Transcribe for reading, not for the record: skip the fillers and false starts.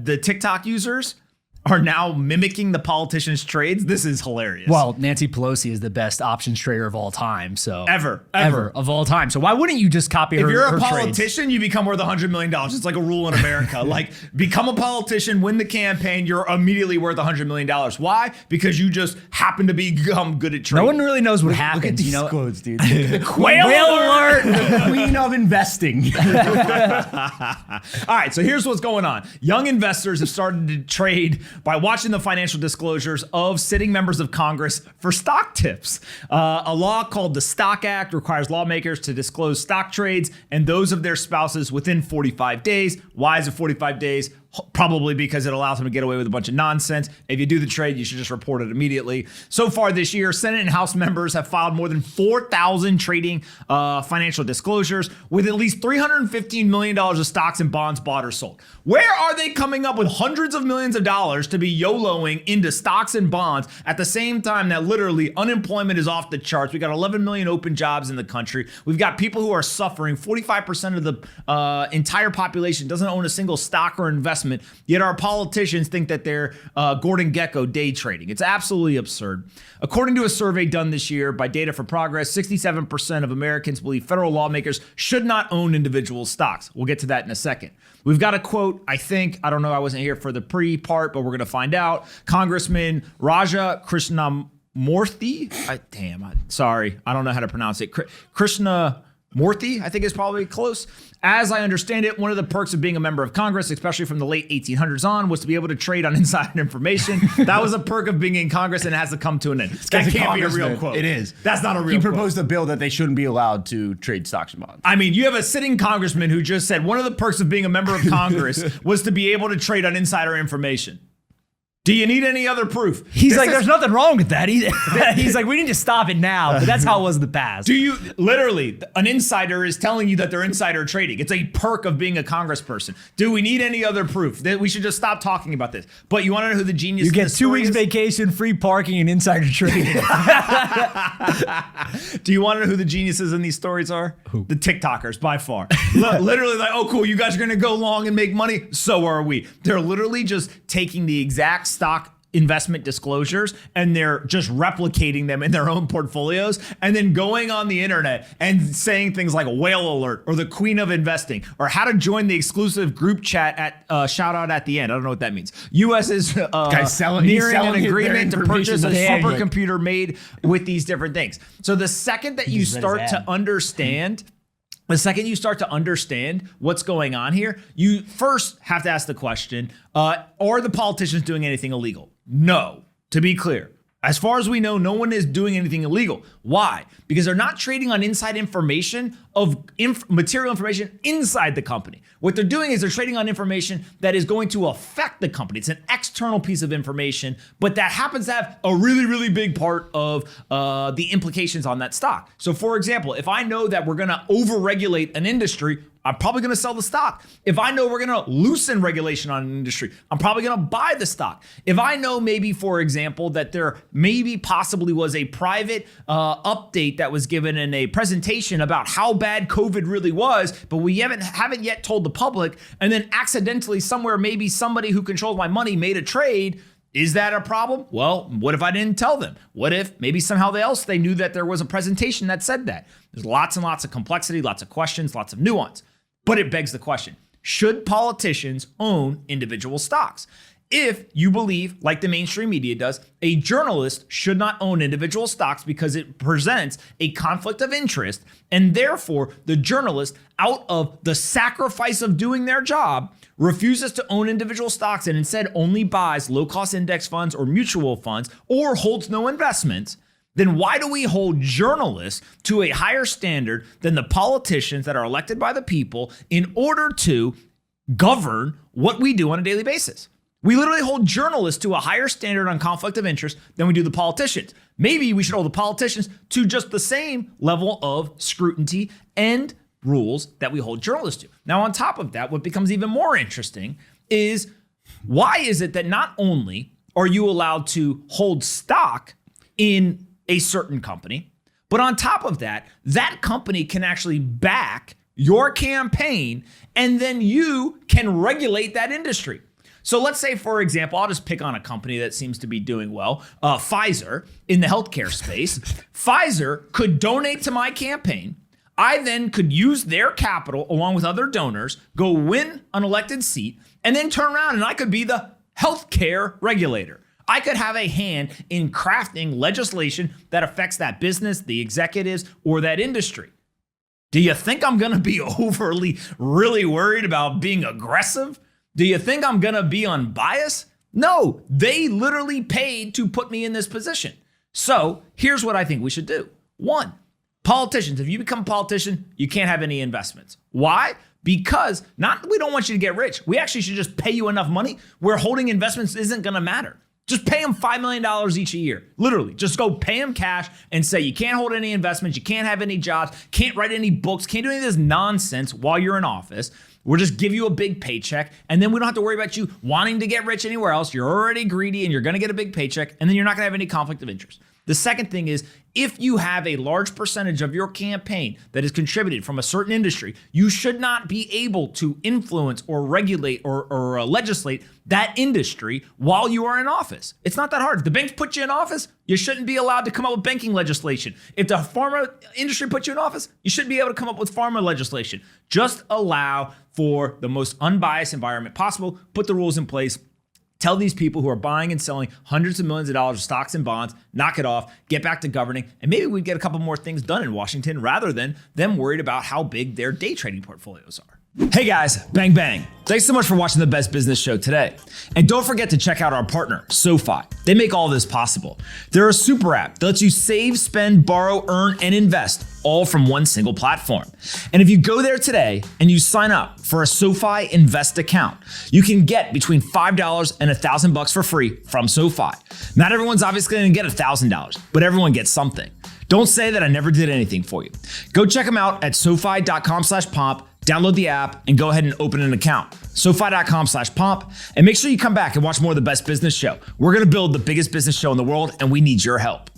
the TikTok users are now mimicking the politicians' trades. This is hilarious. Well, Nancy Pelosi is the best options trader of all time. So Ever of all time. So why wouldn't you just copy her? If you're a her politician, trades? you become worth $100 million. It's like a rule in America. Like, become a politician, win the campaign, you're immediately worth $100 million. Why? Because you just happen to become good at trading. No one really knows what happens. Look at these you know, quotes, dude. whale alert. The queen of investing. All right, so here's what's going on. Young investors have started to trade by watching the financial disclosures of sitting members of Congress for stock tips. A law called the Stock Act requires lawmakers to disclose stock trades and those of their spouses within 45 days. Why is it 45 days? Probably because it allows them to get away with a bunch of nonsense. If you do the trade, you should just report it immediately. So far this year, Senate and House members have filed more than 4,000 trading financial disclosures with at least $315 million of stocks and bonds bought or sold. Where are they coming up with hundreds of millions of dollars to be YOLOing into stocks and bonds at the same time that literally unemployment is off the charts? We got 11 million open jobs in the country. We've got people who are suffering. 45% of the entire population doesn't own a single stock or investment. Yet our politicians think that they're Gordon Gekko day trading. It's absolutely absurd. According to a survey done this year by Data for Progress, 67% of Americans believe federal lawmakers should not own individual stocks. We'll get to that in a second. We've got a quote, I don't know, I wasn't here for the pre-part, but we're going to find out. Congressman Raja Krishnamurthy, sorry, I don't know how to pronounce it. Krishnamurthy, I think is probably close. As I understand it, one of the perks of being a member of Congress, especially from the late 1800s on, was to be able to trade on insider information. That was a perk of being in Congress, and it has to come to an end. That can't be a real quote. It is. That's not a real quote. He proposed a bill that they shouldn't be allowed to trade stocks and bonds. I mean, you have a sitting congressman who just said one of the perks of being a member of Congress was to be able to trade on insider information. Do you need any other proof? He's like, there's nothing wrong with that. He's like, we need to stop it now. But that's how it was in the past. Do you literally, an insider is telling you that they're insider trading. It's a perk of being a congressperson. Do we need any other proof? That we should just stop talking about this. But you want to know who the genius is? You get 2 weeks vacation, free parking, and insider trading. Do you want to know who the geniuses in these stories are? Who? The TikTokers, by far. Literally like, oh, cool, you guys are going to go long and make money? So are we. They're literally just taking the exact stock investment disclosures and they're just replicating them in their own portfolios and then going on the internet and saying things like whale alert or the queen of investing or how to join the exclusive group chat at shout out at the end. I don't know what that means. US is nearing an agreement to purchase a supercomputer made with these different things. So the second that you start to understand what's going on here, you first have to ask the question, are the politicians doing anything illegal? No, to be clear. As far as we know, no one is doing anything illegal. Why? Because they're not trading on inside information of material information inside the company. What they're doing is they're trading on information that is going to affect the company. It's an external piece of information, but that happens to have a really, really big part of the implications on that stock. So for example, if I know that we're gonna over-regulate an industry, I'm probably going to sell the stock. If I know we're going to loosen regulation on an industry, I'm probably going to buy the stock. If I know maybe, for example, that there maybe possibly was a private update that was given in a presentation about how bad COVID really was, but we haven't yet told the public, and then accidentally somewhere maybe somebody who controls my money made a trade, is that a problem? Well, what if I didn't tell them? What if maybe somehow they knew that there was a presentation that said that? There's lots and lots of complexity, lots of questions, lots of nuance. But it begs the question, should politicians own individual stocks? If you believe, like the mainstream media does, a journalist should not own individual stocks because it presents a conflict of interest, and therefore the journalist, out of the sacrifice of doing their job, refuses to own individual stocks and instead only buys low-cost index funds or mutual funds or holds no investments, then why do we hold journalists to a higher standard than the politicians that are elected by the people in order to govern what we do on a daily basis? We literally hold journalists to a higher standard on conflict of interest than we do the politicians. Maybe we should hold the politicians to just the same level of scrutiny and rules that we hold journalists to. Now, on top of that, what becomes even more interesting is why is it that not only are you allowed to hold stock in a certain company, but on top of that, that company can actually back your campaign and then you can regulate that industry. So let's say, for example, I'll just pick on a company that seems to be doing well, Pfizer in the healthcare space. Pfizer could donate to my campaign. I then could use their capital along with other donors, go win an elected seat, and then turn around and I could be the healthcare regulator. I could have a hand in crafting legislation that affects that business, the executives, or that industry. Do you think I'm going to be overly, really worried about being aggressive? Do you think I'm going to be unbiased? No, they literally paid to put me in this position. So here's what I think we should do. 1, politicians, if you become a politician, you can't have any investments. Why? Because we don't want you to get rich. We actually should just pay you enough money where holding investments isn't going to matter. Just pay them $5 million each a year. Literally, just go pay them cash and say you can't hold any investments, you can't have any jobs, can't write any books, can't do any of this nonsense while you're in office. We'll just give you a big paycheck, and then we don't have to worry about you wanting to get rich anywhere else. You're already greedy, and you're going to get a big paycheck, and then you're not going to have any conflict of interest. The second thing is, if you have a large percentage of your campaign that is contributed from a certain industry, you should not be able to influence or regulate or legislate that industry while you are in office. It's not that hard. If the banks put you in office, you shouldn't be allowed to come up with banking legislation. If the pharma industry puts you in office, you shouldn't be able to come up with pharma legislation. Just allow for the most unbiased environment possible. Put the rules in place. Tell these people who are buying and selling hundreds of millions of dollars of stocks and bonds, knock it off, get back to governing, and maybe we get a couple more things done in Washington rather than them worried about how big their day trading portfolios are. Hey guys, bang bang. Thanks so much for watching the Best Business Show today. And don't forget to check out our partner, SoFi. They make all this possible. They're a super app that lets you save, spend, borrow, earn, and invest all from one single platform. And if you go there today and you sign up for a SoFi Invest account, you can get between $5 and $1,000 for free from SoFi. Not everyone's obviously going to get $1,000, but everyone gets something. Don't say that I never did anything for you. Go check them out at SoFi.com/pomp. Download the app and go ahead and open an account. SoFi.com/pomp. And make sure you come back and watch more of the Best Business Show. We're going to build the biggest business show in the world, and we need your help.